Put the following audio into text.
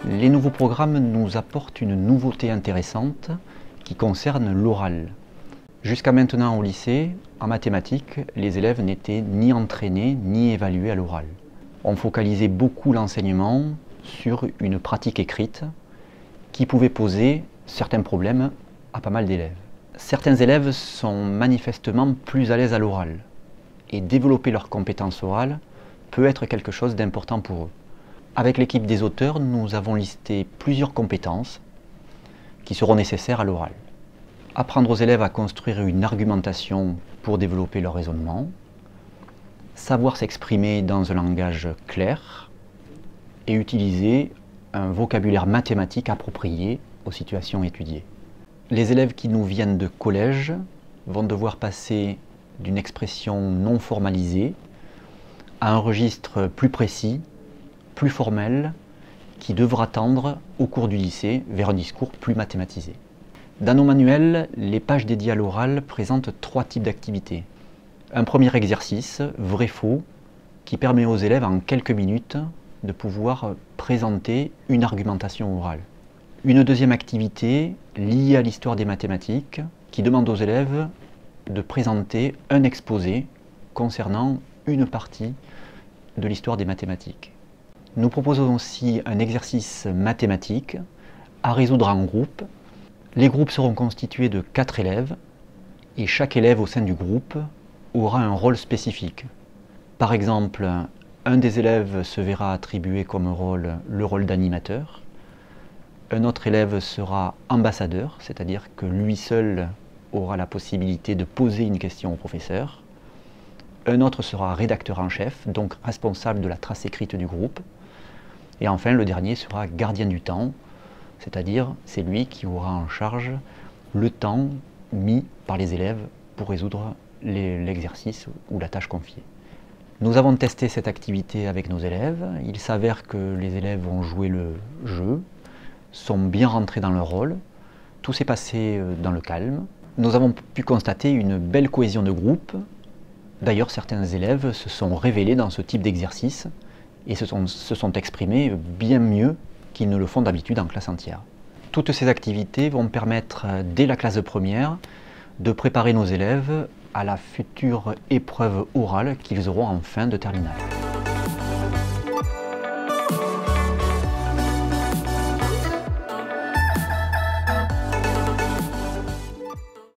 Les nouveaux programmes nous apportent une nouveauté intéressante qui concerne l'oral. Jusqu'à maintenant au lycée, en mathématiques, les élèves n'étaient ni entraînés ni évalués à l'oral. On focalisait beaucoup l'enseignement sur une pratique écrite qui pouvait poser certains problèmes à pas mal d'élèves. Certains élèves sont manifestement plus à l'aise à l'oral et développer leurs compétences orales peut être quelque chose d'important pour eux. Avec l'équipe des auteurs, nous avons listé plusieurs compétences qui seront nécessaires à l'oral. Apprendre aux élèves à construire une argumentation pour développer leur raisonnement, savoir s'exprimer dans un langage clair et utiliser un vocabulaire mathématique approprié aux situations étudiées. Les élèves qui nous viennent de collège vont devoir passer d'une expression non formalisée à un registre plus précis, plus formel, qui devra tendre au cours du lycée vers un discours plus mathématisé. Dans nos manuels, les pages dédiées à l'oral présentent 3 types d'activités. Un premier exercice, vrai-faux, qui permet aux élèves en quelques minutes de pouvoir présenter une argumentation orale. Une deuxième activité liée à l'histoire des mathématiques qui demande aux élèves de présenter un exposé concernant une partie de l'histoire des mathématiques. Nous proposons aussi un exercice mathématique à résoudre en groupe. Les groupes seront constitués de 4 élèves et chaque élève au sein du groupe aura un rôle spécifique. Par exemple, un des élèves se verra attribuer comme rôle le rôle d'animateur. Un autre élève sera ambassadeur, c'est-à-dire que lui seul aura la possibilité de poser une question au professeur. Un autre sera rédacteur en chef, donc responsable de la trace écrite du groupe. Et enfin, le dernier sera gardien du temps, c'est-à-dire c'est lui qui aura en charge le temps mis par les élèves pour résoudre l'exercice ou la tâche confiée. Nous avons testé cette activité avec nos élèves. Il s'avère que les élèves ont joué le jeu, sont bien rentrés dans leur rôle. Tout s'est passé dans le calme. Nous avons pu constater une belle cohésion de groupe. D'ailleurs, certains élèves se sont révélés dans ce type d'exercice et se sont exprimés bien mieux qu'ils ne le font d'habitude en classe entière. Toutes ces activités vont permettre, dès la classe de première, de préparer nos élèves à la future épreuve orale qu'ils auront en fin de terminale.